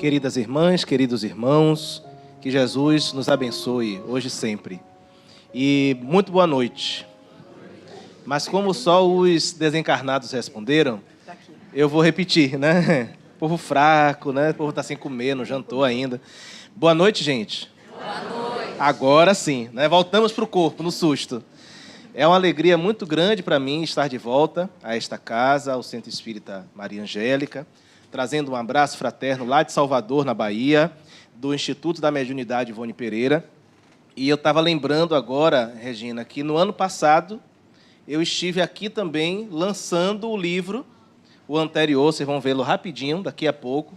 Queridas irmãs, queridos irmãos, que Jesus nos abençoe hoje e sempre. E muito boa noite. Mas como só os desencarnados responderam, eu vou repetir, né? Povo fraco, né? O povo está sem comer, não jantou ainda. Boa noite, gente. Boa noite. Agora sim, né? Voltamos para o corpo, no susto. É uma alegria muito grande para mim estar de volta a esta casa, ao Centro Espírita Maria Angélica, trazendo um abraço fraterno lá de Salvador, na Bahia, do Instituto da Mediunidade Ivone Pereira. E eu estava lembrando agora, Regina, que no ano passado eu estive aqui também lançando o livro, o anterior, vocês vão vê-lo rapidinho, daqui a pouco,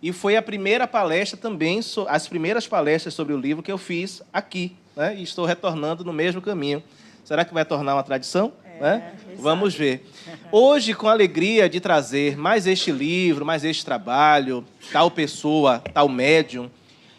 e foi a primeira palestra também, as primeiras palestras sobre o livro que eu fiz aqui, né? E estou retornando no mesmo caminho. Será que vai tornar uma tradição? Né? Vamos ver. Hoje, com a alegria de trazer mais este livro, mais este trabalho, tal pessoa, tal médium,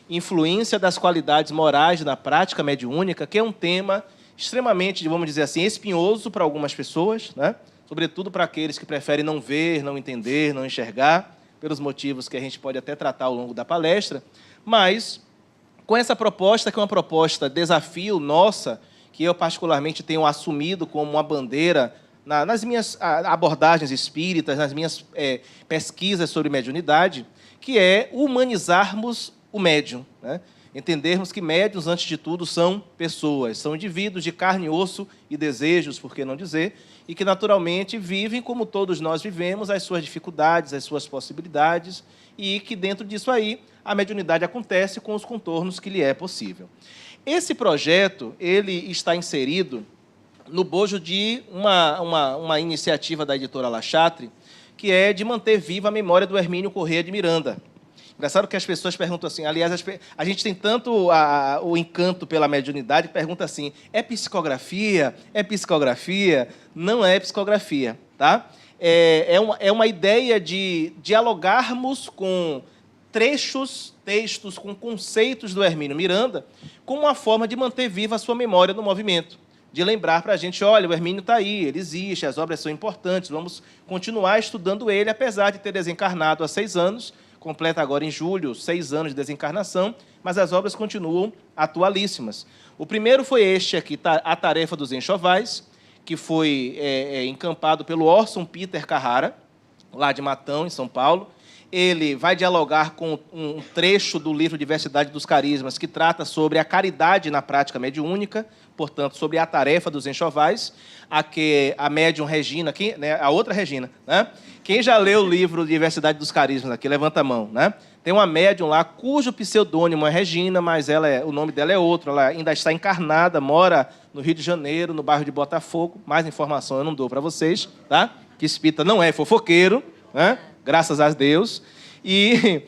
influência das qualidades morais na prática mediúnica, que é um tema extremamente, vamos dizer assim, espinhoso para algumas pessoas, né? Sobretudo para aqueles que preferem não ver, não entender, não enxergar, pelos motivos que a gente pode até tratar ao longo da palestra, mas com essa proposta, que é uma proposta desafio nossa, que eu particularmente tenho assumido como uma bandeira nas minhas abordagens espíritas, nas minhas pesquisas sobre mediunidade, que é humanizarmos o médium, né? Entendermos que médiuns, antes de tudo, são pessoas, são indivíduos de carne, osso e desejos, por que não dizer, e que, naturalmente, vivem como todos nós vivemos, as suas dificuldades, as suas possibilidades, e que, dentro disso aí, a mediunidade acontece com os contornos que lhe é possível. Esse projeto ele está inserido no bojo de uma iniciativa da editora La Chatre, que é de manter viva a memória do Hermínio Corrêa de Miranda. Engraçado que as pessoas perguntam assim, aliás, a gente tem tanto o encanto pela mediunidade que pergunta assim, é psicografia? É psicografia? Não é psicografia, tá? É uma ideia de dialogarmos com textos, com conceitos do Hermínio Miranda, como uma forma de manter viva a sua memória no movimento, de lembrar para a gente, olha, o Hermínio está aí, ele existe, as obras são importantes, vamos continuar estudando ele, apesar de ter desencarnado há 6 anos, completa agora em julho 6 anos de desencarnação, mas as obras continuam atualíssimas. O primeiro foi este aqui, A Tarefa dos Enxovais, que foi encampado pelo Orson Peter Carrara, lá de Matão, em São Paulo. Ele vai dialogar com um trecho do livro Diversidade dos Carismas, que trata sobre a caridade na prática mediúnica, portanto, sobre a tarefa dos enxovais, a médium Regina, né, a outra Regina, né? Quem já leu o livro Diversidade dos Carismas aqui, levanta a mão, né? Tem uma médium lá, cujo pseudônimo é Regina, mas o nome dela é outro, ela ainda está encarnada, mora no Rio de Janeiro, no bairro de Botafogo. Mais informação eu não dou para vocês, tá? Que espírita não é fofoqueiro, né? Graças a Deus, e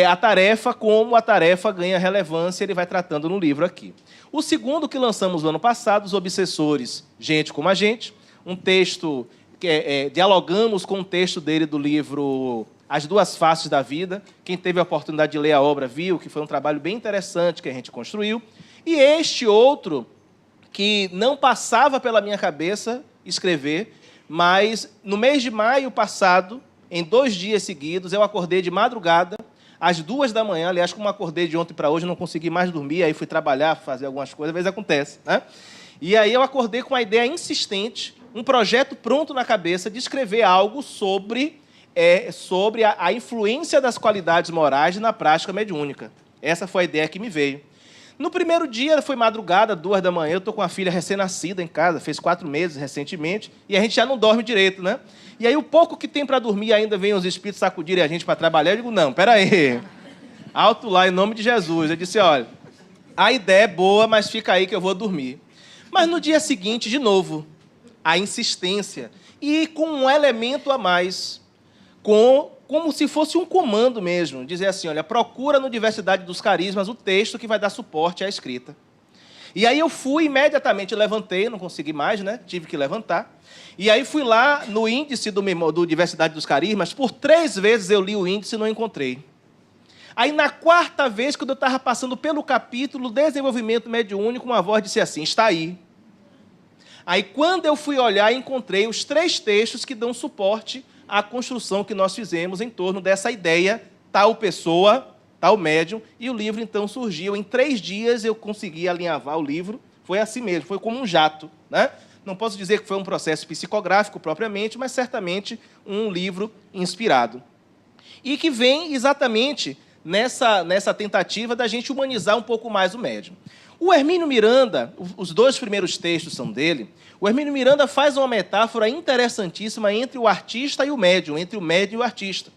a tarefa, como a tarefa ganha relevância, ele vai tratando no livro aqui. O segundo que lançamos no ano passado, Os Obsessores, Gente como a Gente, um texto que dialogamos com o texto dele do livro As Duas Faces da Vida. Quem teve a oportunidade de ler a obra viu que foi um trabalho bem interessante que a gente construiu. E este outro, que não passava pela minha cabeça escrever, mas no mês de maio passado, em 2 dias seguidos, eu acordei de madrugada, às 2 da manhã, aliás, como acordei de ontem para hoje, não consegui mais dormir, aí fui trabalhar, fazer algumas coisas, às vezes acontece, né? E aí eu acordei com uma ideia insistente, um projeto pronto na cabeça de escrever algo sobre a influência das qualidades morais na prática mediúnica. Essa foi a ideia que me veio. No primeiro dia, foi madrugada, 2 da manhã, eu estou com a filha recém-nascida em casa, fez 4 meses recentemente, e a gente já não dorme direito, né? E aí, o pouco que tem para dormir, ainda vem os espíritos sacudirem a gente para trabalhar. Eu digo, não, peraí, alto lá, em nome de Jesus. Eu disse, olha, a ideia é boa, mas fica aí que eu vou dormir. Mas no dia seguinte, de novo, a insistência, e com um elemento a mais, como se fosse um comando mesmo, dizer assim, olha, procura no Diversidade dos Carismas o texto que vai dar suporte à escrita. E aí eu fui imediatamente, levantei, não consegui mais, né? Tive que levantar. E aí fui lá no índice do Diversidade dos Carismas, por 3 vezes eu li o índice e não encontrei. Aí na 4ª vez, quando eu estava passando pelo capítulo Desenvolvimento Mediúnico, uma voz disse assim, está aí. Aí quando eu fui olhar, encontrei os 3 textos que dão suporte à construção que nós fizemos em torno dessa ideia, tal pessoa, tal médium, e o livro então surgiu. Em 3 dias eu consegui alinhavar o livro, foi assim mesmo, foi como um jato, né? Não posso dizer que foi um processo psicográfico propriamente, mas certamente um livro inspirado. E que vem exatamente nessa tentativa da gente humanizar um pouco mais o médium. O Hermínio Miranda, os 2 primeiros textos são dele, o Hermínio Miranda faz uma metáfora interessantíssima entre o artista e o médium, entre o médium e o artista,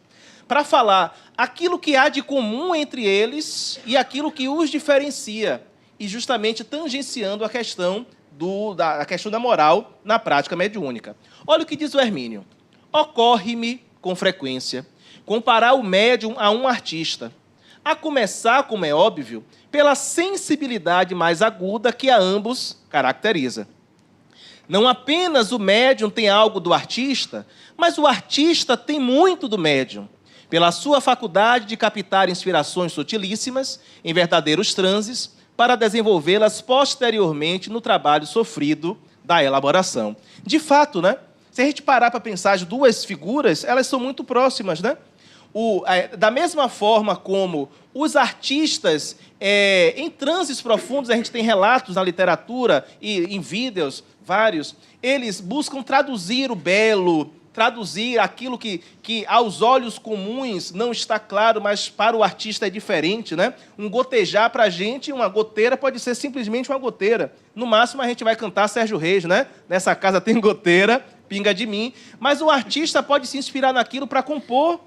para falar aquilo que há de comum entre eles e aquilo que os diferencia, e justamente tangenciando a questão da moral na prática mediúnica. Olha o que diz o Hermínio. Ocorre-me, com frequência, comparar o médium a um artista, a começar, como é óbvio, pela sensibilidade mais aguda que a ambos caracteriza. Não apenas o médium tem algo do artista, mas o artista tem muito do médium, pela sua faculdade de captar inspirações sutilíssimas em verdadeiros transes, para desenvolvê-las posteriormente no trabalho sofrido da elaboração. De fato, né? Se a gente parar para pensar as 2 figuras, elas são muito próximas, né? Da mesma forma como os artistas, em transes profundos, a gente tem relatos na literatura e em vídeos vários, eles buscam traduzir o belo, traduzir aquilo que aos olhos comuns não está claro, mas para o artista é diferente, né? Um gotejar para a gente, uma goteira pode ser simplesmente uma goteira. No máximo a gente vai cantar Sérgio Reis, né? Nessa casa tem goteira, pinga de mim. Mas o artista pode se inspirar naquilo para compor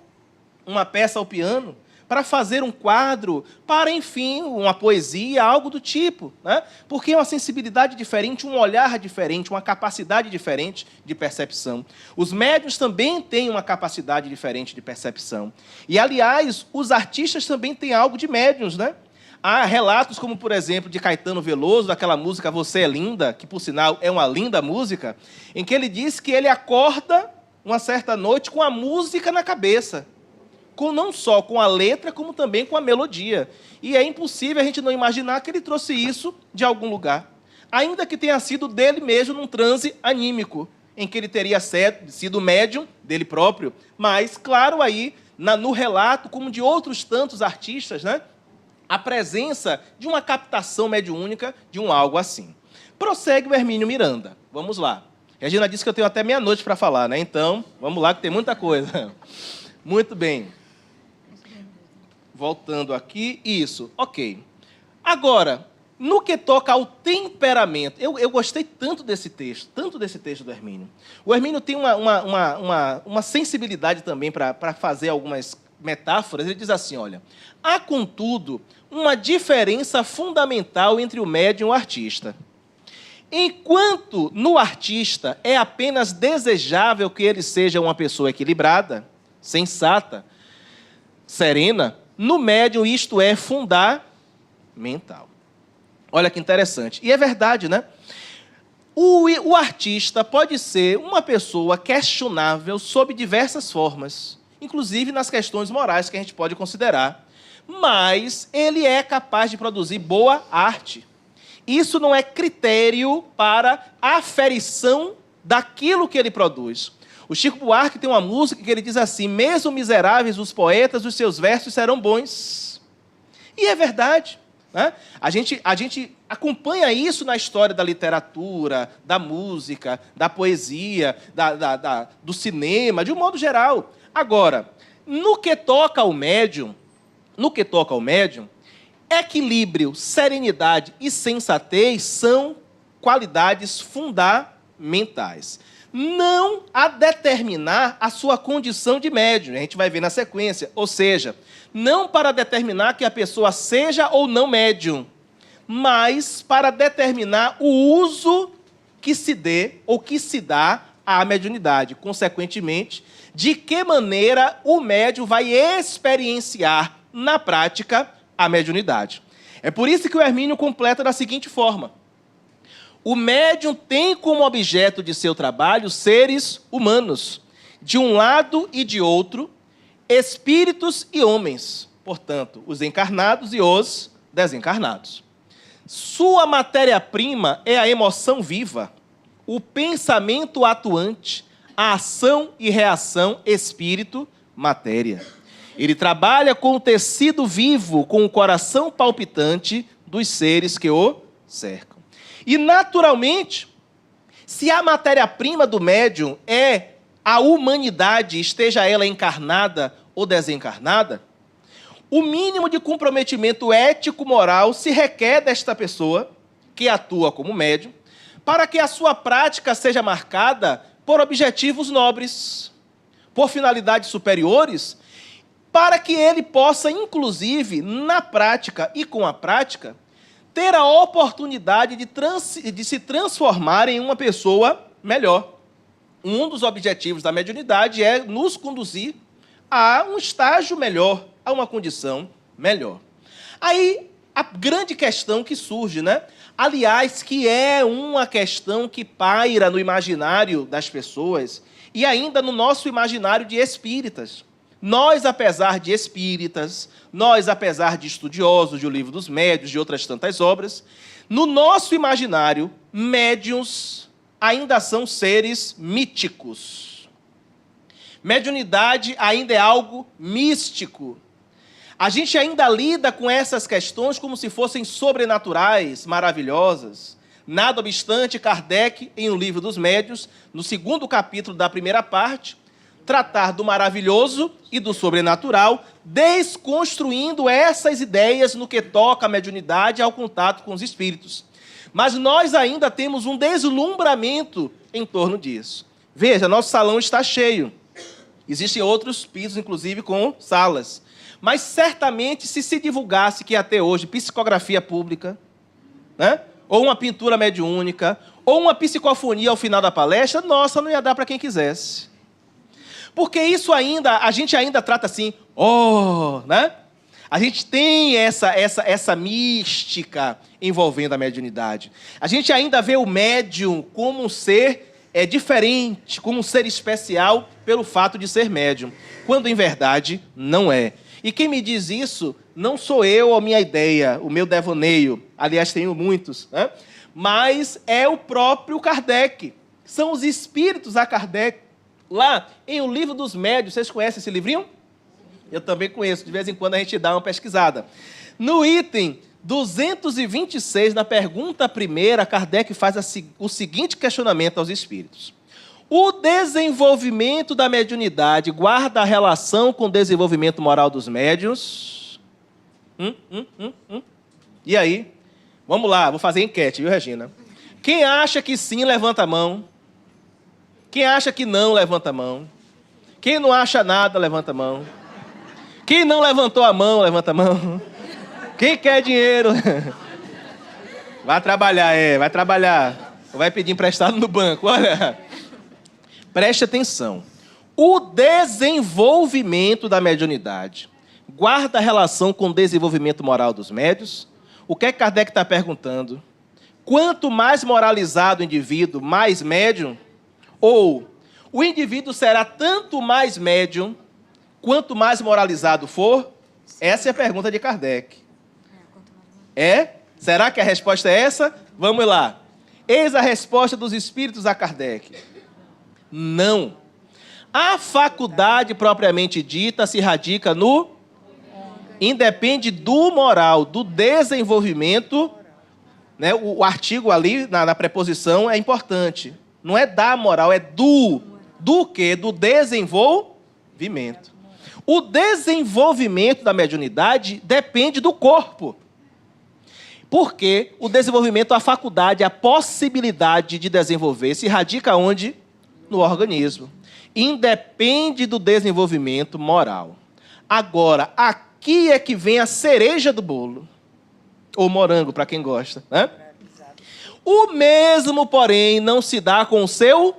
uma peça ao piano, para fazer um quadro, para, enfim, uma poesia, algo do tipo, né? Porque é uma sensibilidade diferente, um olhar diferente, uma capacidade diferente de percepção. Os médiuns também têm uma capacidade diferente de percepção. E, aliás, os artistas também têm algo de médiuns, né? Há relatos como, por exemplo, de Caetano Veloso, daquela música Você é Linda, que, por sinal, é uma linda música, em que ele diz que ele acorda uma certa noite com a música na cabeça, não só com a letra, como também com a melodia. E é impossível a gente não imaginar que ele trouxe isso de algum lugar, ainda que tenha sido dele mesmo num transe anímico, em que ele teria sido médium dele próprio, mas, claro, aí, no relato, como de outros tantos artistas, né, a presença de uma captação mediúnica de um algo assim. Prossegue o Hermínio Miranda. Vamos lá. Regina disse que eu tenho até meia-noite para falar, né? Então, vamos lá, que tem muita coisa. Muito bem. Voltando aqui, isso, ok. Agora, no que toca ao temperamento, eu gostei tanto desse texto do Hermínio. O Hermínio tem uma sensibilidade também para fazer algumas metáforas. Ele diz assim, olha, há, contudo, uma diferença fundamental entre o médium e o artista. Enquanto no artista é apenas desejável que ele seja uma pessoa equilibrada, sensata, serena, no médium isto é fundamental. Olha que interessante. E é verdade, né? O artista pode ser uma pessoa questionável sob diversas formas, inclusive nas questões morais que a gente pode considerar, mas ele é capaz de produzir boa arte. Isso não é critério para a aferição daquilo que ele produz. O Chico Buarque tem uma música que ele diz assim, mesmo miseráveis os poetas, os seus versos serão bons. E é verdade, né? A gente acompanha isso na história da literatura, da música, da poesia, do cinema, de um modo geral. Agora, no que toca ao médium, equilíbrio, serenidade e sensatez são qualidades fundamentais. Não a determinar a sua condição de médium, a gente vai ver na sequência. Ou seja, não para determinar que a pessoa seja ou não médium, mas para determinar o uso que se dê ou que se dá à mediunidade. Consequentemente, de que maneira o médium vai experienciar na prática a mediunidade. É por isso que o Hermínio completa da seguinte forma. O médium tem como objeto de seu trabalho seres humanos, de um lado e de outro, espíritos e homens, portanto, os encarnados e os desencarnados. Sua matéria-prima é a emoção viva, o pensamento atuante, a ação e reação espírito-matéria. Ele trabalha com o tecido vivo, com o coração palpitante dos seres que o cercam. E, naturalmente, se a matéria-prima do médium é a humanidade, esteja ela encarnada ou desencarnada, o mínimo de comprometimento ético-moral se requer desta pessoa, que atua como médium, para que a sua prática seja marcada por objetivos nobres, por finalidades superiores, para que ele possa, inclusive, na prática e com a prática, ter a oportunidade de se transformar em uma pessoa melhor. Um dos objetivos da mediunidade é nos conduzir a um estágio melhor, a uma condição melhor. Aí, a grande questão que surge, né? Aliás, que é uma questão que paira no imaginário das pessoas e ainda no nosso imaginário de espíritas. Nós, apesar de espíritas, nós, apesar de estudiosos de O Livro dos Médiuns, de outras tantas obras, no nosso imaginário, médiuns ainda são seres míticos. Mediunidade ainda é algo místico. A gente ainda lida com essas questões como se fossem sobrenaturais, maravilhosas. Nada obstante, Kardec, em O Livro dos Médiuns, no 2º capítulo da primeira parte, tratar do maravilhoso e do sobrenatural, desconstruindo essas ideias no que toca à mediunidade e ao contato com os espíritos. Mas nós ainda temos um deslumbramento em torno disso. Veja, nosso salão está cheio. Existem outros pisos, inclusive, com salas. Mas, certamente, se divulgasse que até hoje psicografia pública, né? Ou uma pintura mediúnica, ou uma psicofonia ao final da palestra, nossa, não ia dar para quem quisesse. Porque isso ainda, a gente ainda trata assim, né? A gente tem essa mística envolvendo a mediunidade. A gente ainda vê o médium como um ser diferente, como um ser especial pelo fato de ser médium, quando em verdade não é. E quem me diz isso não sou eu ou a minha ideia, o meu devaneio, aliás, tenho muitos, né? Mas é o próprio Kardec. São os espíritos a Kardec. Lá, em O Livro dos Médiuns, vocês conhecem esse livrinho? Eu também conheço, de vez em quando a gente dá uma pesquisada. No item 226, na pergunta primeira, Kardec faz o seguinte questionamento aos espíritos. O desenvolvimento da mediunidade guarda a relação com o desenvolvimento moral dos médiuns? E aí? Vamos lá, vou fazer enquete, viu, Regina? Quem acha que sim, levanta a mão. Quem acha que não, levanta a mão. Quem não acha nada, levanta a mão. Quem não levantou a mão, levanta a mão. Quem quer dinheiro? Vai trabalhar, vai trabalhar. Ou vai pedir emprestado no banco, olha. Preste atenção. O desenvolvimento da mediunidade guarda relação com o desenvolvimento moral dos médiuns? O que é que Kardec está perguntando? Quanto mais moralizado o indivíduo, mais médium? Ou o indivíduo será tanto mais médium, quanto mais moralizado for? Essa é a pergunta de Kardec. Será que a resposta é essa? Vamos lá. Eis a resposta dos espíritos a Kardec. Não. A faculdade propriamente dita se radica no... Independe do moral, do desenvolvimento, né? O artigo ali, na preposição, é importante. Não é da moral, é do quê? Do desenvolvimento. O desenvolvimento da mediunidade depende do corpo. Porque o desenvolvimento, a faculdade, a possibilidade de desenvolver se radica onde? No organismo. Independe do desenvolvimento moral. Agora, aqui é que vem a cereja do bolo. Ou morango, para quem gosta, né? O mesmo, porém, não se dá com o seu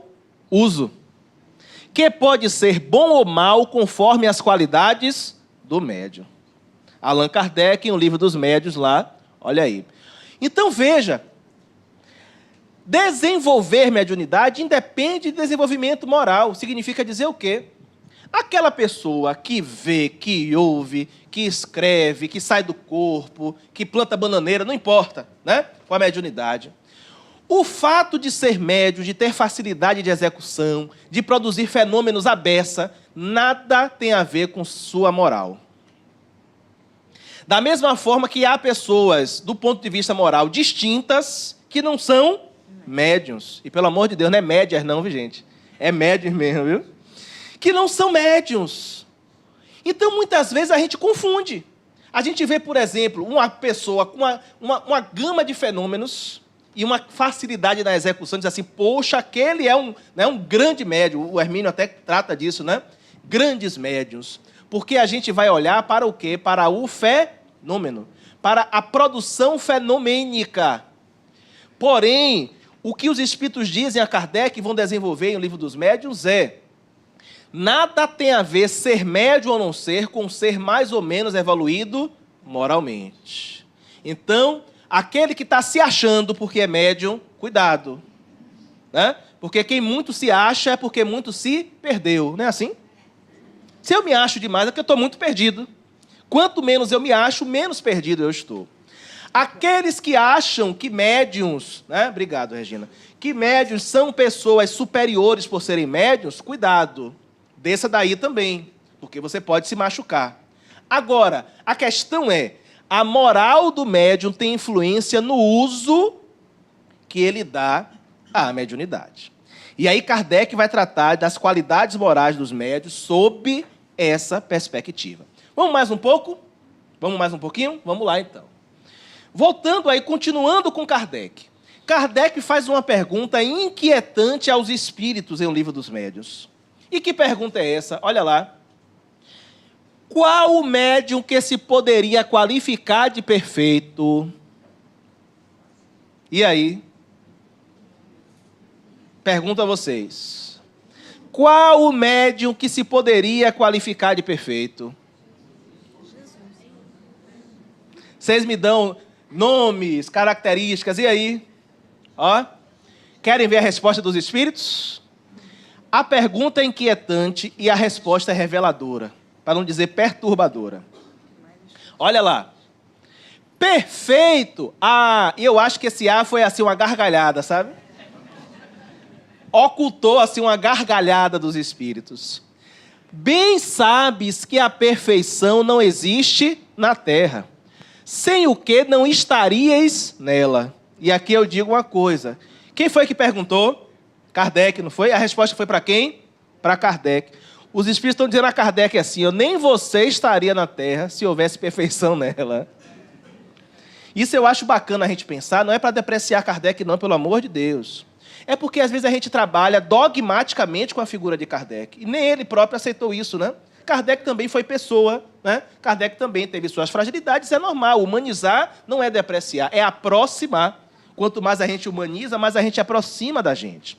uso, que pode ser bom ou mal conforme as qualidades do médium. Allan Kardec, em O Livro dos Médiuns, lá, olha aí. Então, veja, desenvolver mediunidade independe de desenvolvimento moral. Significa dizer o quê? Aquela pessoa que vê, que ouve, que escreve, que sai do corpo, que planta bananeira, não importa, né? Com a mediunidade. O fato de ser médium, de ter facilidade de execução, de produzir fenômenos à beça, nada tem a ver com sua moral. Da mesma forma que há pessoas, do ponto de vista moral, distintas, que não são médiuns. E, pelo amor de Deus, não é médias não, viu, gente? É médiuns mesmo, viu? Que não são médiuns. Então, muitas vezes, a gente confunde. A gente vê, por exemplo, uma pessoa com uma gama de fenômenos e uma facilidade na execução, diz assim, poxa, aquele é um grande médium. O Hermínio até trata disso, né? Grandes médiuns. Porque a gente vai olhar para o quê? Para o fenômeno, para a produção fenomênica. Porém, o que os espíritos dizem a Kardec e vão desenvolver em O Livro dos Médiuns é: nada tem a ver ser médium ou não ser com ser mais ou menos evoluído moralmente. Então, aquele que está se achando porque é médium, cuidado. Né? Porque quem muito se acha é porque muito se perdeu. Não é assim? Se eu me acho demais é porque eu estou muito perdido. Quanto menos eu me acho, menos perdido eu estou. Aqueles que acham que médiuns, né? Obrigado, Regina, que médiuns são pessoas superiores por serem médiuns, cuidado, desça daí também, porque você pode se machucar. Agora, a questão é, a moral do médium tem influência no uso que ele dá à mediunidade. E aí Kardec vai tratar das qualidades morais dos médiuns sob essa perspectiva. Vamos mais um pouco? Vamos mais um pouquinho? Vamos lá, então. Voltando aí, continuando com Kardec. Kardec faz uma pergunta inquietante aos espíritos em O Livro dos Médiuns. E que pergunta é essa? Olha lá. Qual o médium que se poderia qualificar de perfeito? E aí? Pergunto a vocês. Qual o médium que se poderia qualificar de perfeito? Vocês me dão nomes, características, e aí? Ó, querem ver a resposta dos espíritos? A pergunta é inquietante e a resposta é reveladora, para não dizer perturbadora. Olha lá. Perfeito! E eu acho que esse foi assim uma gargalhada, sabe? Ocultou assim uma gargalhada dos espíritos. Bem sabes que a perfeição não existe na terra, sem o que não estaríeis nela. E aqui eu digo uma coisa. Quem foi que perguntou? Kardec, não foi? A resposta foi para quem? Para Kardec. Os espíritos estão dizendo a Kardec assim, nem você estaria na terra se houvesse perfeição nela. Isso eu acho bacana a gente pensar, não é para depreciar Kardec não, pelo amor de Deus. É porque às vezes a gente trabalha dogmaticamente com a figura de Kardec. E nem ele próprio aceitou isso, né? Kardec também foi pessoa, né? Kardec também teve suas fragilidades, é normal. Humanizar não é depreciar, é aproximar. Quanto mais a gente humaniza, mais a gente aproxima da gente.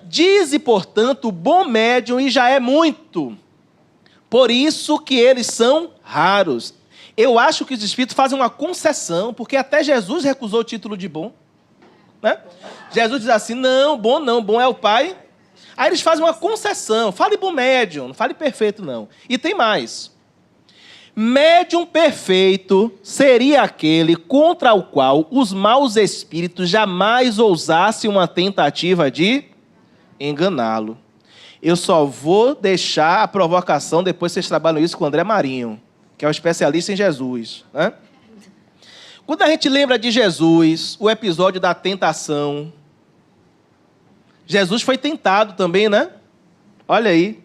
Dize, portanto, o bom médium e já é muito. Por isso que eles são raros. Eu acho que os espíritos fazem uma concessão, porque até Jesus recusou o título de bom. Né? Jesus diz assim, não, bom é o Pai. Aí eles fazem uma concessão, fale bom médium, não fale perfeito não. E tem mais. Médium perfeito seria aquele contra o qual os maus espíritos jamais ousassem uma tentativa de enganá-lo. Eu só vou deixar a provocação, depois vocês trabalham isso com o André Marinho, que é um especialista em Jesus. Né? Quando a gente lembra de Jesus, o episódio da tentação, Jesus foi tentado também, né? Olha aí.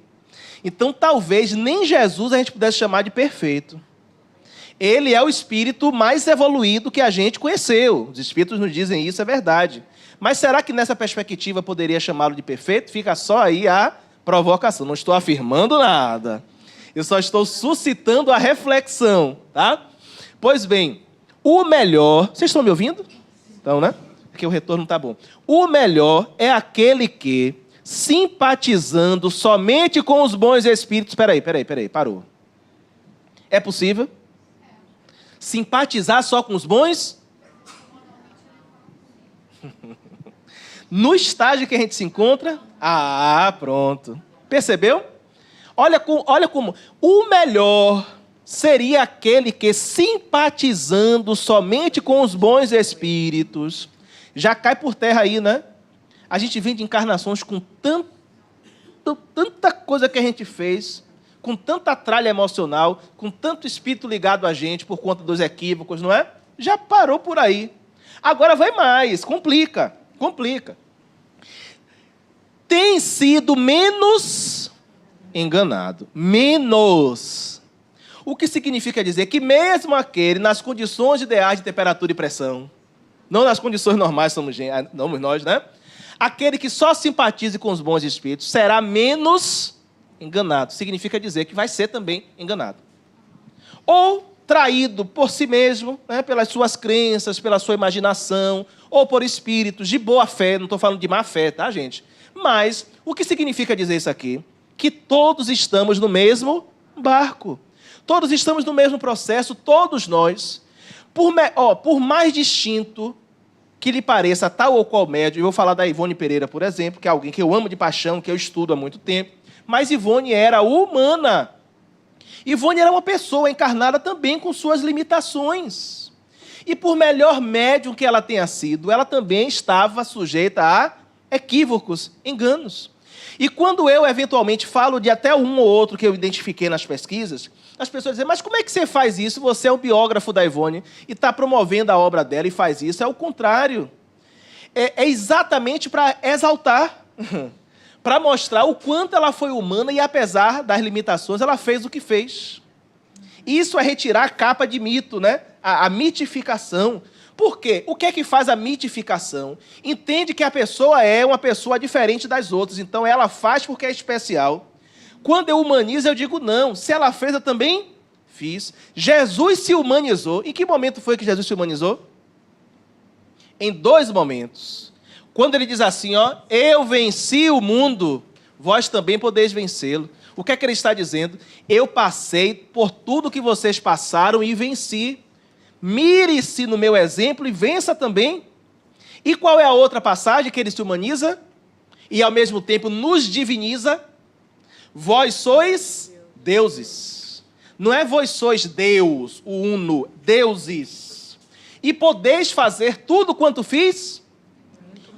Então, talvez nem Jesus a gente pudesse chamar de perfeito. Ele é o espírito mais evoluído que a gente conheceu. Os espíritos nos dizem isso, é verdade. Mas será que nessa perspectiva poderia chamá-lo de perfeito? Fica só aí a provocação. Não estou afirmando nada. Eu só estou suscitando a reflexão, tá? Pois bem, o melhor... Vocês estão me ouvindo? Então, né? Porque o retorno não está bom. O melhor é aquele que, simpatizando somente com os bons espíritos... Peraí, parou. É possível? Simpatizar só com os bons? No estágio que a gente se encontra... pronto. Percebeu? Olha como... O melhor seria aquele que, simpatizando somente com os bons espíritos, Já cai por terra aí, né? A gente vem de encarnações com tanta coisa que a gente fez, com tanta tralha emocional, com tanto espírito ligado a gente por conta dos equívocos, não é? Já parou por aí. Agora vai mais, complica. Tem sido menos enganado. Menos. O que significa dizer que mesmo aquele, nas condições ideais de temperatura e pressão, não nas condições normais, somos nós, né? Aquele que só simpatize com os bons espíritos será menos enganado. Significa dizer que vai ser também enganado. Ou traído por si mesmo, né, pelas suas crenças, pela sua imaginação, ou por espíritos de boa fé, não estou falando de má fé, tá, gente? Mas o que significa dizer isso aqui? Que todos estamos no mesmo barco. Todos estamos no mesmo processo, todos nós. Por mais distinto que lhe pareça tal ou qual médium, eu vou falar da Ivone Pereira, por exemplo, que é alguém que eu amo de paixão, que eu estudo há muito tempo, mas Ivone era humana. Ivone era uma pessoa encarnada também com suas limitações. E por melhor médium que ela tenha sido, ela também estava sujeita a equívocos, enganos. E quando eu, eventualmente, falo de até um ou outro que eu identifiquei nas pesquisas, as pessoas dizem, mas como é que você faz isso? Você é um biógrafo da Ivone e está promovendo a obra dela e faz isso. É o contrário. É exatamente para exaltar, para mostrar o quanto ela foi humana e, apesar das limitações, ela fez o que fez. Isso é retirar a capa de mito, né? A mitificação. Por quê? O que é que faz a mitificação? Entende que a pessoa é uma pessoa diferente das outras, então ela faz porque é especial. Quando eu humanizo, eu digo não. Se ela fez, eu também fiz. Jesus se humanizou. Em que momento foi que Jesus se humanizou? Em 2 momentos. Quando ele diz assim, ó, eu venci o mundo, vós também podeis vencê-lo. O que é que ele está dizendo? Eu passei por tudo que vocês passaram e venci. Mire-se no meu exemplo e vença também. E qual é a outra passagem que ele se humaniza? E ao mesmo tempo nos diviniza? Vós sois deuses. Não é vós sois Deus, o uno, deuses. E podeis fazer tudo quanto fiz?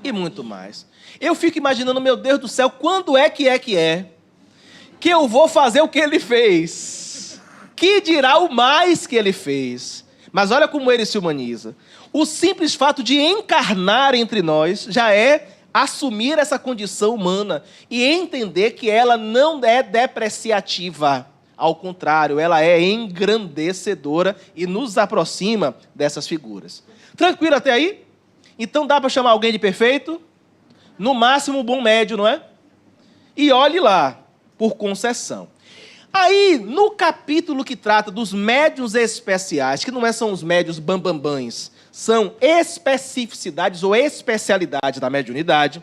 E muito mais. Eu fico imaginando, meu Deus do céu, quando é que eu vou fazer o que ele fez? Que dirá o mais que ele fez? Mas olha como ele se humaniza. O simples fato de encarnar entre nós já é assumir essa condição humana e entender que ela não é depreciativa. Ao contrário, ela é engrandecedora e nos aproxima dessas figuras. Tranquilo até aí? Então dá para chamar alguém de perfeito? No máximo um bom médio, não é? E olhe lá, por concessão. Aí, no capítulo que trata dos médiuns especiais, que não são os médiuns bambambãs, são especificidades ou especialidades da mediunidade,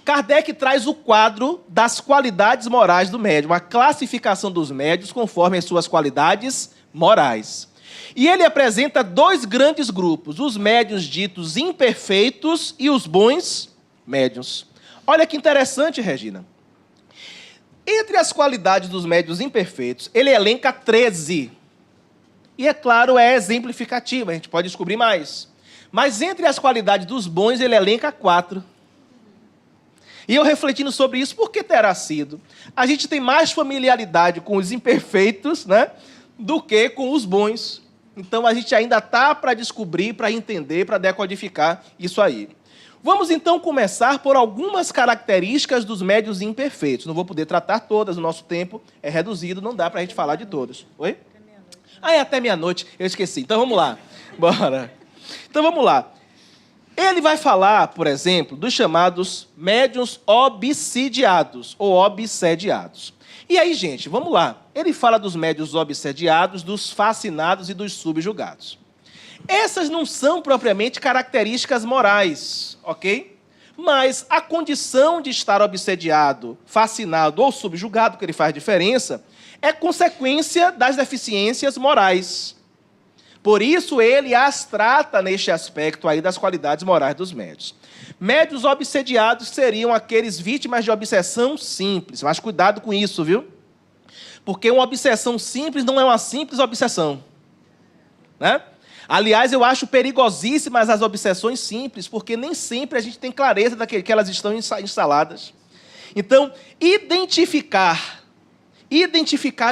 Kardec traz o quadro das qualidades morais do médium, a classificação dos médiuns conforme as suas qualidades morais. E ele apresenta 2 grandes grupos, os médiuns ditos imperfeitos e os bons médiuns. Olha que interessante, Regina. Entre as qualidades dos médiuns imperfeitos, ele elenca 13. E, é claro, é exemplificativo, a gente pode descobrir mais. Mas entre as qualidades dos bons, ele elenca 4. E eu refletindo sobre isso, por que terá sido? A gente tem mais familiaridade com os imperfeitos, né, do que com os bons. Então, a gente ainda está para descobrir, para entender, para decodificar isso aí. Vamos, então, começar por algumas características dos médiuns imperfeitos. Não vou poder tratar todas, o nosso tempo é reduzido, não dá para a gente falar de todas. Oi? É até meia-noite, eu esqueci. Então, vamos lá. Bora. Então, vamos lá. Ele vai falar, por exemplo, dos chamados médiuns obsidiados ou obsediados. E aí, gente, vamos lá. Ele fala dos médiuns obsediados, dos fascinados e dos subjugados. Essas não são propriamente características morais, ok? Mas a condição de estar obsediado, fascinado ou subjugado, que ele faz diferença, é consequência das deficiências morais. Por isso, ele as trata neste aspecto aí das qualidades morais dos médiuns. Médiuns obsediados seriam aqueles vítimas de obsessão simples, mas cuidado com isso, viu? Porque uma obsessão simples não é uma simples obsessão, né? Aliás, eu acho perigosíssimas as obsessões simples, porque nem sempre a gente tem clareza daquele que elas estão instaladas. Então, identificar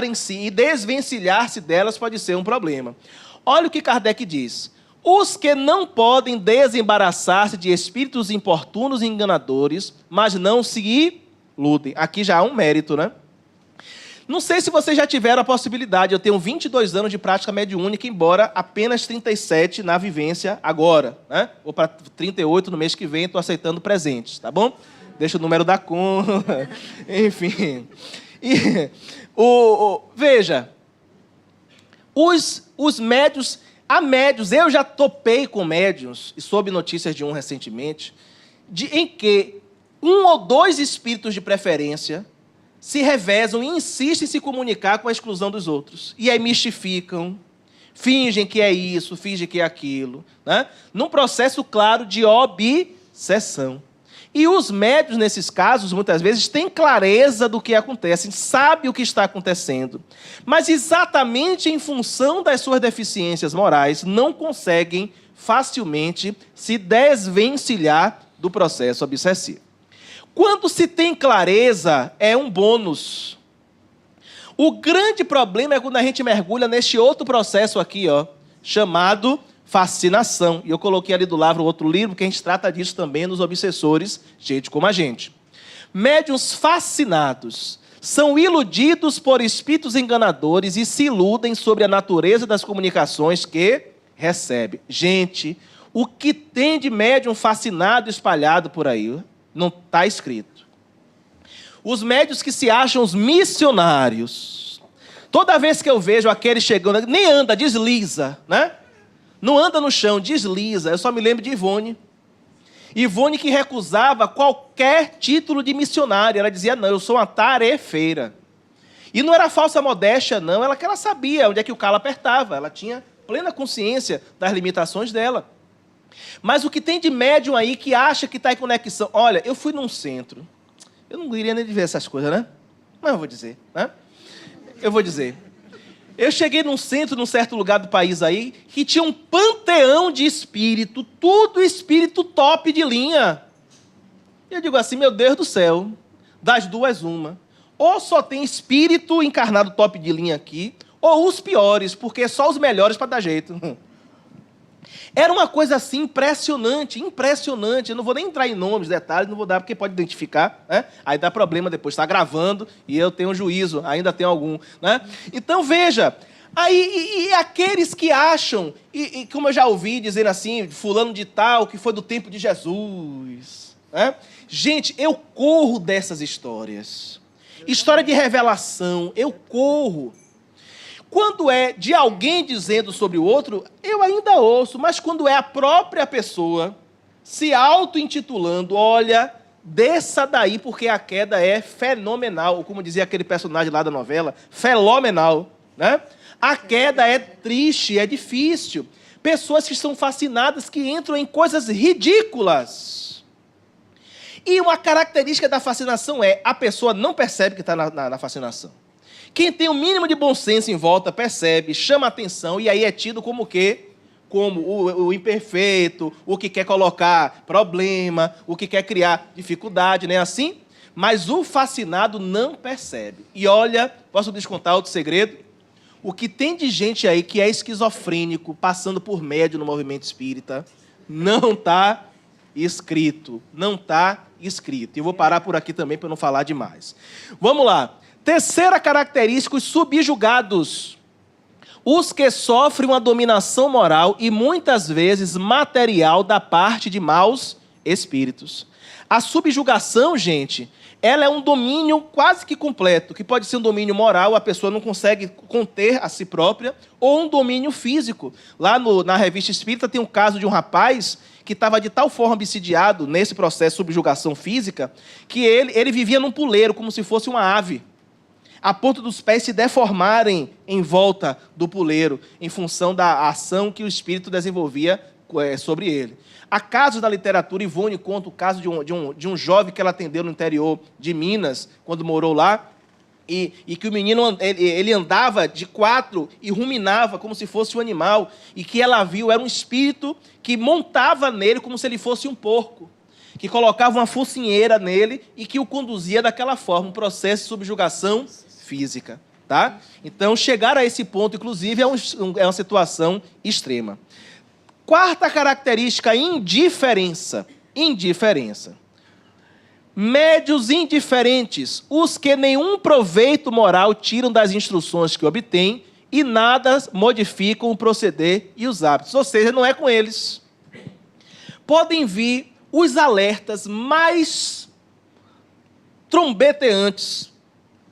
em si e desvencilhar-se delas pode ser um problema. Olha o que Kardec diz. Os que não podem desembaraçar-se de espíritos importunos e enganadores, mas não se iludem. Aqui já há um mérito, né? Não sei se vocês já tiveram a possibilidade, eu tenho 22 anos de prática mediúnica, embora apenas 37 na vivência agora, né? Vou para 38 no mês que vem, estou aceitando presentes, tá bom? Deixa o número da conta, enfim. Veja, os médios, há médios, eu já topei com médios, e soube notícias de um recentemente, em que um ou dois espíritos de preferência se revezam e insistem em se comunicar com a exclusão dos outros. E aí mistificam, fingem que é isso, fingem que é aquilo, né? Num processo claro de obsessão. E os médios, nesses casos, muitas vezes, têm clareza do que acontece, sabem o que está acontecendo, mas exatamente em função das suas deficiências morais, não conseguem facilmente se desvencilhar do processo obsessivo. Quando se tem clareza, é um bônus. O grande problema é quando a gente mergulha neste outro processo aqui, ó, chamado fascinação. E eu coloquei ali do lado outro livro, que a gente trata disso também nos obsessores, gente como a gente. Médiuns fascinados são iludidos por espíritos enganadores e se iludem sobre a natureza das comunicações que recebe. Gente, o que tem de médium fascinado espalhado por aí não está escrito. Os médiuns que se acham os missionários. Toda vez que eu vejo aquele chegando, nem anda, desliza, né? Não anda no chão, desliza. Eu só me lembro de Ivone. Ivone que recusava qualquer título de missionária. Ela dizia, não, eu sou uma tarefeira. E não era falsa modéstia, não. Ela sabia onde é que o calo apertava. Ela tinha plena consciência das limitações dela. Mas o que tem de médium aí que acha que está em conexão... Olha, eu fui num centro. Eu não iria nem ver essas coisas, né? Mas eu vou dizer, né? Eu vou dizer. Eu cheguei num centro, num certo lugar do país aí, que tinha um panteão de espírito, tudo espírito top de linha. E eu digo assim, meu Deus do céu, das duas uma. Ou só tem espírito encarnado top de linha aqui, ou os piores, porque só os melhores para dar jeito. Era uma coisa assim impressionante, impressionante. Eu não vou nem entrar em nomes, detalhes, não vou dar, porque pode identificar, né? Aí dá problema depois, está gravando e eu tenho juízo, ainda tenho algum, né? Então, veja, aí e aqueles que acham, e como eu já ouvi dizendo assim, fulano de tal, que foi do tempo de Jesus, né? Gente, eu corro dessas histórias. História de revelação, eu corro. Quando é de alguém dizendo sobre o outro, eu ainda ouço, mas quando é a própria pessoa se auto-intitulando, olha, desça daí porque a queda é fenomenal, ou como dizia aquele personagem lá da novela, fenomenal, né? A queda é triste, é difícil. Pessoas que estão fascinadas, que entram em coisas ridículas. E uma característica da fascinação é, a pessoa não percebe que está na fascinação. Quem tem o mínimo de bom senso em volta percebe, chama atenção e aí é tido como o quê? Como o imperfeito, o que quer colocar problema, o que quer criar dificuldade, não é assim? Mas o fascinado não percebe. E olha, posso descontar outro segredo? O que tem de gente aí que é esquizofrênico, passando por médium no movimento espírita, não está escrito. Não está escrito. E eu vou parar por aqui também para não falar demais. Vamos lá. Terceira característica, os subjugados. Os que sofrem uma dominação moral e muitas vezes material da parte de maus espíritos. A subjugação, gente, ela é um domínio quase que completo, que pode ser um domínio moral, a pessoa não consegue conter a si própria, ou um domínio físico. Lá na Revista Espírita tem um caso de um rapaz que estava de tal forma obsidiado nesse processo de subjugação física, que ele vivia num puleiro, como se fosse uma ave, a ponto dos pés se deformarem em volta do puleiro, em função da ação que o espírito desenvolvia sobre ele. Há casos da literatura, Ivone conta o caso de um jovem que ela atendeu no interior de Minas, quando morou lá, e que o menino ele andava de quatro e ruminava como se fosse um animal, e que ela viu era um espírito que montava nele como se ele fosse um porco, que colocava uma focinheira nele e que o conduzia daquela forma, um processo de subjugação física. Tá? Então, chegar a esse ponto, inclusive, é uma situação extrema. Quarta característica, indiferença. Indiferença. Médios indiferentes, os que nenhum proveito moral tiram das instruções que obtêm e nada modificam o proceder e os hábitos. Ou seja, não é com eles. Podem vir os alertas mais trombeteantes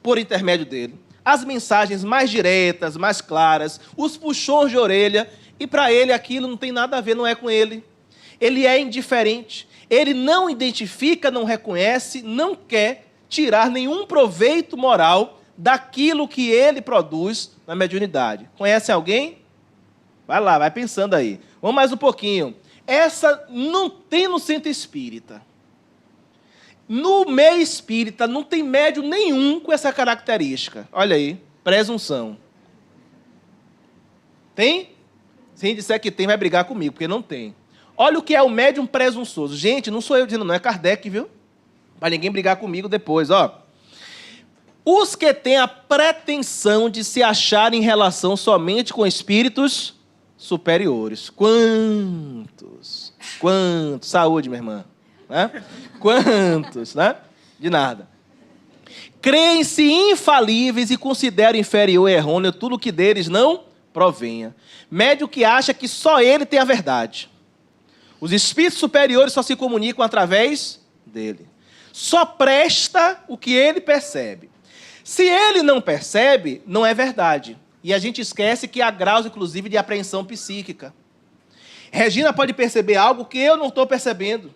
por intermédio dele, as mensagens mais diretas, mais claras, os puxões de orelha, e para ele aquilo não tem nada a ver, não é com ele. Ele é indiferente, ele não identifica, não reconhece, não quer tirar nenhum proveito moral daquilo que ele produz na mediunidade. Conhece alguém? Vai lá, vai pensando aí. Vamos mais um pouquinho. Essa não tem no centro espírita. No meio espírita não tem médium nenhum com essa característica. Olha aí, presunção. Tem? Se disser que tem, vai brigar comigo, porque não tem. Olha o que é o médium presunçoso. Gente, não sou eu dizendo, não é Kardec, viu? Para ninguém brigar comigo depois, ó. Os que têm a pretensão de se achar em relação somente com espíritos superiores. Quantos? Quantos? Saúde, minha irmã. Né? Quantos, né? De nada. Creem-se infalíveis e consideram inferior e errôneo tudo que deles não provenha. Médium que acha que só ele tem a verdade. Os espíritos superiores só se comunicam através dele. Só presta o que ele percebe. Se ele não percebe, não é verdade. E a gente esquece que há graus, inclusive, de apreensão psíquica. Regina pode perceber algo que eu não estou percebendo.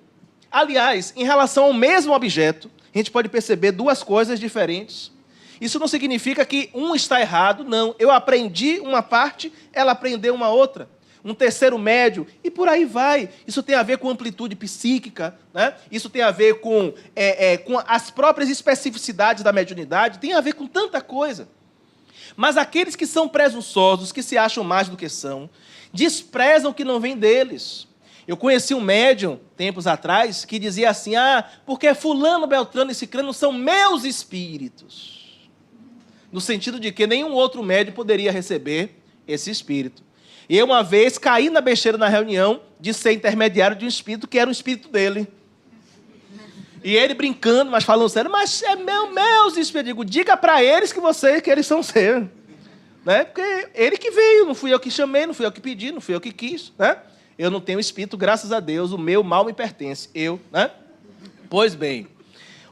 Aliás, em relação ao mesmo objeto, a gente pode perceber duas coisas diferentes. Isso não significa que um está errado, não. Eu aprendi uma parte, ela aprendeu uma outra. Um terceiro médio, e por aí vai. Isso tem a ver com amplitude psíquica, né? Isso tem a ver com as próprias especificidades da mediunidade, tem a ver com tanta coisa. Mas aqueles que são presunçosos, que se acham mais do que são, desprezam o que não vem deles. Eu conheci um médium, tempos atrás, que dizia assim, porque fulano, beltrano e cicrano são meus espíritos. No sentido de que nenhum outro médium poderia receber esse espírito. E eu, uma vez, caí na besteira na reunião de ser intermediário de um espírito que era um espírito dele. E ele brincando, mas falando sério, mas é meus espíritos. Eu digo, diga para eles que eles são seus. Né? Porque ele que veio, não fui eu que chamei, não fui eu que pedi, não fui eu que quis. Né? Eu não tenho espírito, graças a Deus, o meu mal me pertence. Né? Pois bem.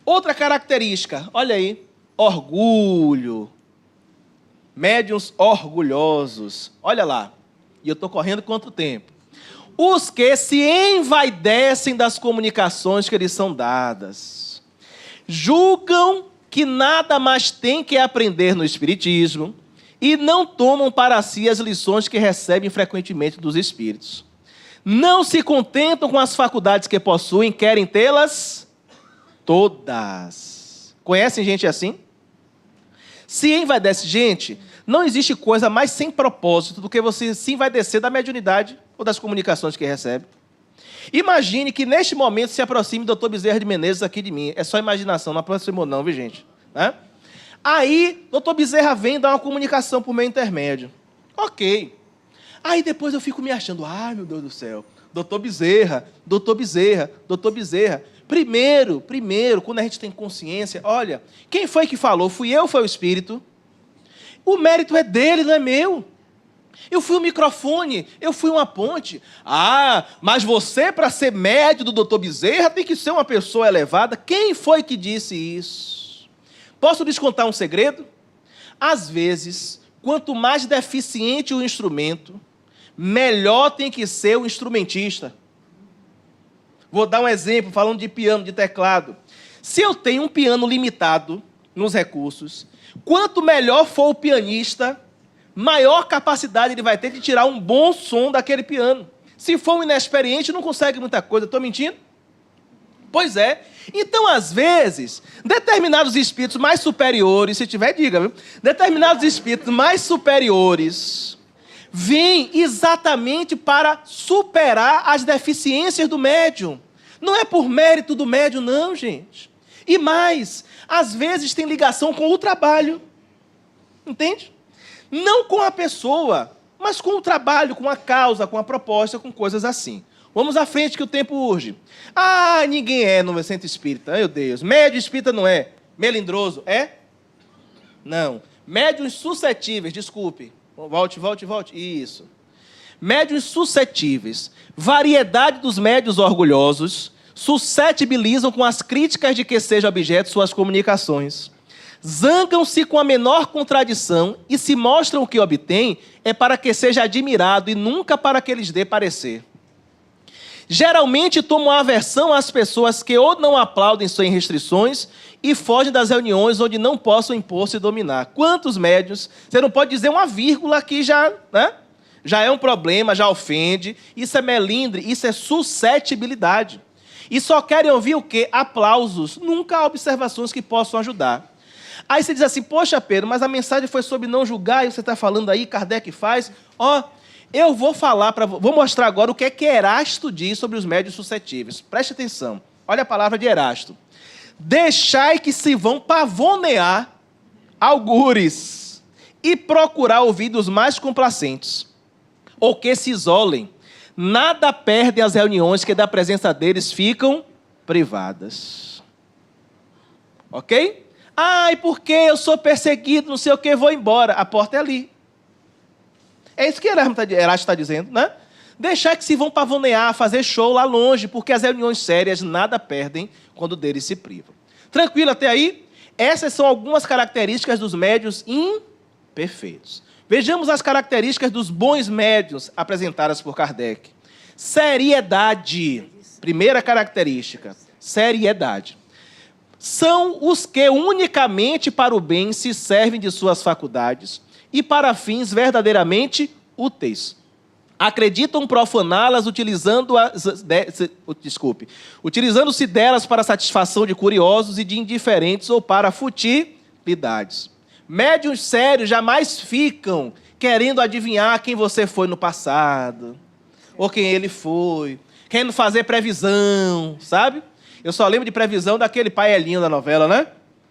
Outra característica, olha aí, orgulho. Médiuns orgulhosos. Olha lá. E eu estou correndo contra o tempo. Os que se envaidecem das comunicações que lhes são dadas. Julgam que nada mais têm que aprender no Espiritismo e não tomam para si as lições que recebem frequentemente dos Espíritos. Não se contentam com as faculdades que possuem, querem tê-las todas. Conhecem gente assim? Se envaidece, gente, não existe coisa mais sem propósito do que você se envaidecer da mediunidade ou das comunicações que recebe. Imagine que neste momento se aproxime o Dr. Bezerra de Menezes aqui de mim. É só imaginação, não aproximou não, viu, gente? Né? Aí, Dr. Bezerra vem dar uma comunicação por meio intermédio. Ok. Aí depois eu fico me achando, ai meu Deus do céu, Dr. Bezerra, Dr. Bezerra, Dr. Bezerra. Primeiro, quando a gente tem consciência, olha, quem foi que falou? Fui eu ou foi o Espírito? O mérito é dele, não é meu. Eu fui o microfone, eu fui uma ponte. Mas você, para ser médio do Dr. Bezerra, tem que ser uma pessoa elevada. Quem foi que disse isso? Posso lhes contar um segredo? Às vezes, quanto mais deficiente o instrumento, melhor tem que ser o instrumentista. Vou dar um exemplo, falando de piano, de teclado. Se eu tenho um piano limitado nos recursos, quanto melhor for o pianista, maior capacidade ele vai ter de tirar um bom som daquele piano. Se for um inexperiente, não consegue muita coisa. Estou mentindo? Pois é. Então, às vezes, determinados espíritos mais superiores, se tiver, diga, viu? Determinados espíritos mais superiores vêm exatamente para superar as deficiências do médium. Não é por mérito do médium, não, gente. E mais, às vezes tem ligação com o trabalho. Entende? Não com a pessoa, mas com o trabalho, com a causa, com a proposta, com coisas assim. Vamos à frente que o tempo urge. Ah, ninguém é no centro espírita. Meu Deus. Médium espírita não é. Melindroso é? Não. Médiuns suscetíveis, desculpe. Volte. Isso. Médiuns suscetíveis. Variedade dos médiuns orgulhosos suscetibilizam com as críticas de que seja objeto suas comunicações. Zangam-se com a menor contradição e se mostram o que obtêm é para que seja admirado e nunca para que lhes dê parecer. Geralmente tomam aversão às pessoas que ou não aplaudem suas restrições e fogem das reuniões onde não possam impor-se e dominar. Quantos médiuns? Você não pode dizer uma vírgula que já, né? Já é um problema, já ofende. Isso é melindre, isso é suscetibilidade. E só querem ouvir o quê? Aplausos, nunca observações que possam ajudar. Aí você diz assim, poxa Pedro, mas a mensagem foi sobre não julgar, e você está falando aí, Kardec faz. Eu vou vou mostrar agora o que é que Erasto diz sobre os médiuns suscetíveis. Preste atenção, olha a palavra de Erasto. Deixai que se vão pavonear algures e procurar ouvidos mais complacentes, ou que se isolem. Nada perdem as reuniões que da presença deles ficam privadas. Ok? E porque eu sou perseguido, não sei o que, vou embora. A porta é ali. É isso que Erasto está dizendo, né? Deixar que se vão pavonear, fazer show lá longe, porque as reuniões sérias nada perdem quando deles se privam. Tranquilo até aí? Essas são algumas características dos médiuns imperfeitos. Vejamos as características dos bons médiuns apresentadas por Kardec. Seriedade. Primeira característica, seriedade. São os que unicamente para o bem se servem de suas faculdades e para fins verdadeiramente úteis. Acreditam profaná-las utilizando-se delas para satisfação de curiosos e de indiferentes ou para futilidades. Médiuns sérios jamais ficam querendo adivinhar quem você foi no passado, ou quem ele foi, querendo fazer previsão, sabe? Eu só lembro de previsão daquele Paelinho da novela, né?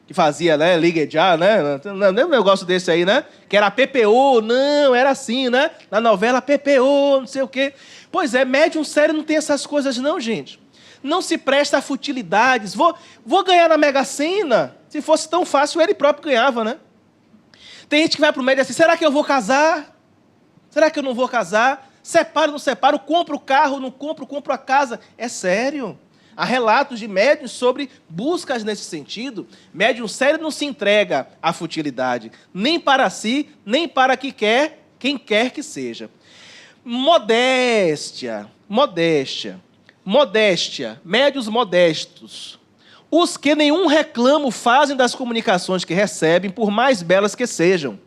Que fazia, né? Ligue já, né? Não é um negócio desse aí, né? Que era PPO, não, era assim, né? Na novela PPO, não sei o quê. Pois é, médium sério não tem essas coisas não, gente. Não se presta a futilidades. Vou ganhar na Mega Sena. Se fosse tão fácil, ele próprio ganhava, né? Tem gente que vai para o médium assim, será que eu vou casar? Será que eu não vou casar? Separo, não separo, compro o carro, não compro a casa. É sério. Há relatos de médiuns sobre buscas nesse sentido. Médium sério não se entrega à futilidade, nem para si, nem para quem quer que seja. Modéstia. Médiuns modestos. Os que nenhum reclamo fazem das comunicações que recebem, por mais belas que sejam.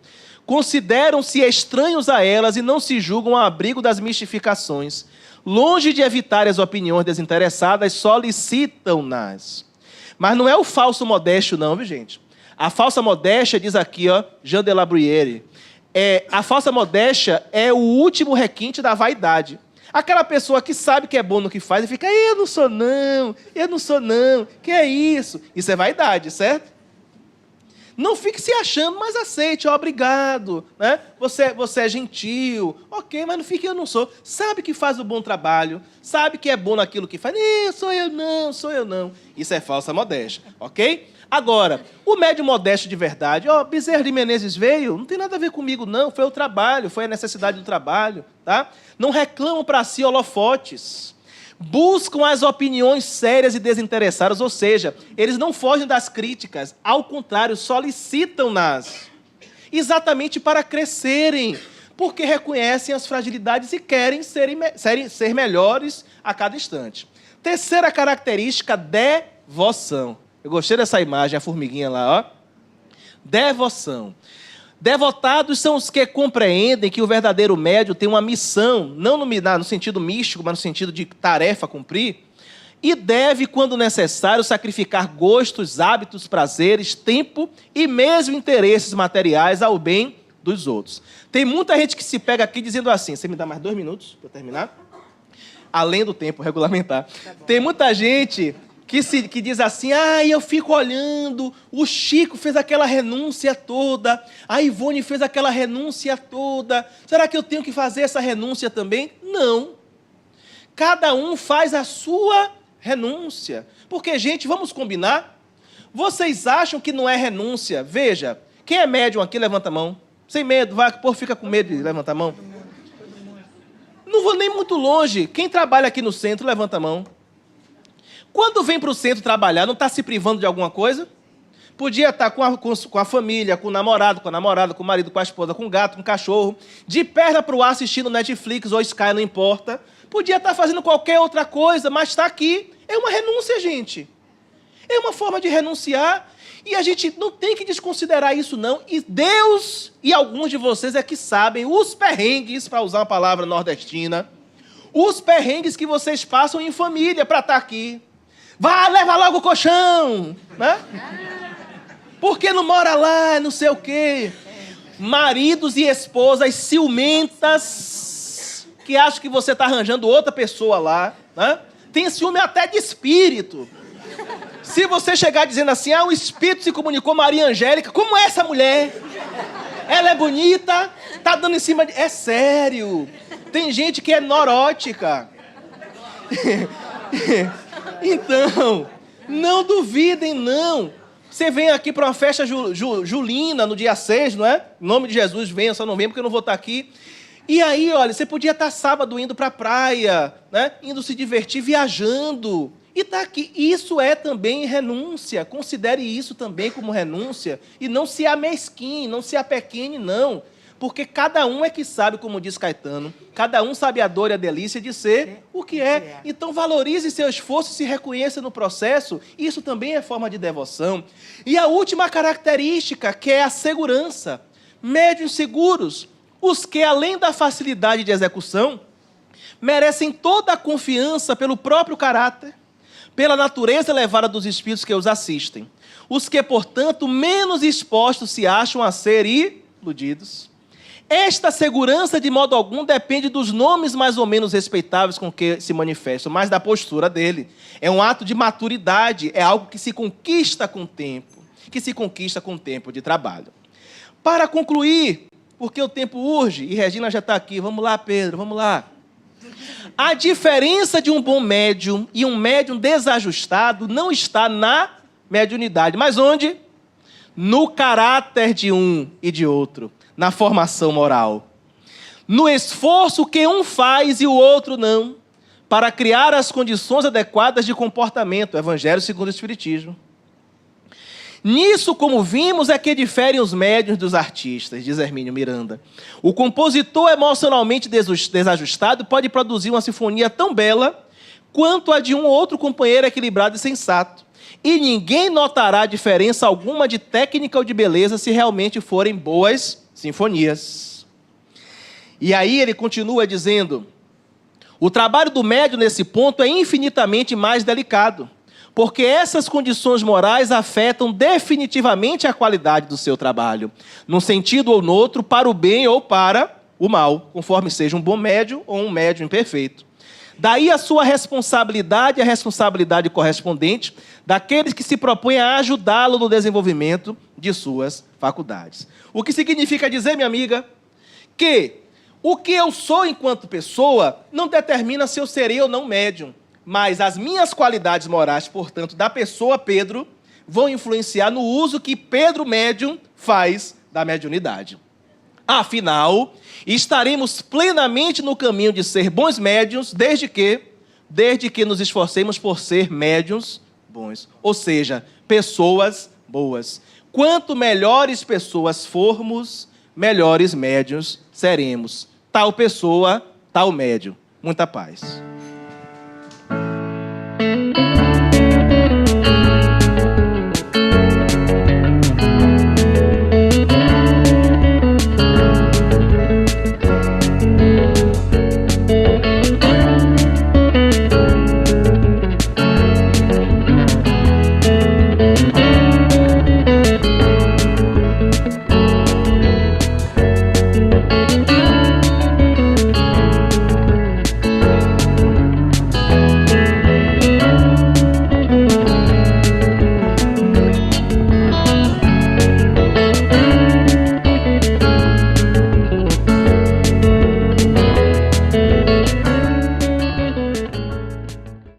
Consideram-se estranhos a elas e não se julgam ao abrigo das mistificações. Longe de evitar as opiniões desinteressadas, solicitam-nas. Mas não é o falso modesto, não, viu, gente? A falsa modéstia, diz aqui, Jean de La Bruyère, a falsa modéstia é o último requinte da vaidade. Aquela pessoa que sabe que é bom no que faz e fica, eu não sou não, que é isso? Isso é vaidade, certo? Não fique se achando, mas aceite, obrigado, né? Você é gentil, ok, mas não fique, eu não sou. Sabe que faz o bom trabalho, sabe que é bom naquilo que faz, sou eu não. Isso é falsa modéstia, ok? Agora, o médium modesto de verdade, Bezerra de Menezes veio, não tem nada a ver comigo não, foi o trabalho, foi a necessidade do trabalho, tá? Não reclamam para si holofotes. Buscam as opiniões sérias e desinteressadas, ou seja, eles não fogem das críticas, ao contrário, solicitam-nas, exatamente para crescerem, porque reconhecem as fragilidades e querem ser melhores a cada instante. Terceira característica, devoção. Eu gostei dessa imagem, a formiguinha lá, Devoção. Devotados são os que compreendem que o verdadeiro médium tem uma missão, não no sentido místico, mas no sentido de tarefa a cumprir, e deve, quando necessário, sacrificar gostos, hábitos, prazeres, tempo e mesmo interesses materiais ao bem dos outros. Tem muita gente que se pega aqui dizendo assim, você me dá mais 2 minutos para terminar? Além do tempo regulamentar. Tem muita gente que diz assim, eu fico olhando, o Chico fez aquela renúncia toda, a Ivone fez aquela renúncia toda, será que eu tenho que fazer essa renúncia também? Não. Cada um faz a sua renúncia. Porque, gente, vamos combinar? Vocês acham que não é renúncia? Veja, quem é médium aqui, levanta a mão. Sem medo, vai, que o povo fica com medo de levantar a mão. Não vou nem muito longe. Quem trabalha aqui no centro, levanta a mão. Quando vem para o centro trabalhar, não está se privando de alguma coisa? Podia estar com a família, com o namorado, com a namorada, com o marido, com a esposa, com o gato, com o cachorro, de perna para o ar assistindo Netflix ou Sky, não importa. Podia estar fazendo qualquer outra coisa, mas está aqui. É uma renúncia, gente. É uma forma de renunciar. E a gente não tem que desconsiderar isso, não. E Deus e alguns de vocês é que sabem os perrengues, para usar uma palavra nordestina, os perrengues que vocês passam em família para estar aqui. Vá, leva logo o colchão, né? Porque não mora lá, não sei o quê. Maridos e esposas ciumentas que acham que você está arranjando outra pessoa lá, né? Tem ciúme até de espírito. Se você chegar dizendo assim, o espírito se comunicou, Maria Angélica, como é essa mulher? Ela é bonita, tá dando em cima de... É sério. Tem gente que é neurótica. Então, não duvidem, não. Você vem aqui para uma festa julina no dia 6, não é? Em nome de Jesus, venha, só não venha porque eu não vou estar aqui. E aí, olha, você podia estar sábado indo para a praia, né? Indo se divertir, viajando. E está aqui. Isso é também renúncia. Considere isso também como renúncia. E não se amesquine, não se apequene, não. Porque cada um é que sabe, como diz Caetano, cada um sabe a dor e a delícia de ser o que é. Então valorize seu esforço e se reconheça no processo. Isso também é forma de devoção. E a última característica, que é a segurança. Médiuns seguros, os que, além da facilidade de execução, merecem toda a confiança pelo próprio caráter, pela natureza elevada dos espíritos que os assistem. Os que, portanto, menos expostos se acham a ser iludidos. Esta segurança, de modo algum, depende dos nomes mais ou menos respeitáveis com que se manifestam, mas da postura dele. É um ato de maturidade, é algo que se conquista com o tempo, de trabalho. Para concluir, porque o tempo urge, e Regina já está aqui, vamos lá, Pedro, vamos lá. A diferença de um bom médium e um médium desajustado não está na mediunidade, mas onde? No caráter de um e de outro. Na formação moral, no esforço que um faz e o outro não, para criar as condições adequadas de comportamento, Evangelho segundo o Espiritismo. Nisso, como vimos, é que diferem os médiuns dos artistas, diz Hermínio Miranda. O compositor emocionalmente desajustado pode produzir uma sinfonia tão bela quanto a de um ou outro companheiro equilibrado e sensato. E ninguém notará diferença alguma de técnica ou de beleza se realmente forem boas sinfonias. E aí ele continua dizendo, o trabalho do médium nesse ponto é infinitamente mais delicado, porque essas condições morais afetam definitivamente a qualidade do seu trabalho, num sentido ou no outro, para o bem ou para o mal, conforme seja um bom médium ou um médium imperfeito. Daí a sua responsabilidade e a responsabilidade correspondente daqueles que se propõem a ajudá-lo no desenvolvimento de suas faculdades. O que significa dizer, minha amiga, que o que eu sou enquanto pessoa não determina se eu serei ou não médium, mas as minhas qualidades morais, portanto, da pessoa Pedro, vão influenciar no uso que Pedro médium faz da mediunidade. Afinal, estaremos plenamente no caminho de ser bons médiuns, desde que nos esforcemos por ser médiuns bons, ou seja, pessoas boas. Quanto melhores pessoas formos, melhores médiuns seremos. Tal pessoa, tal médium. Muita paz.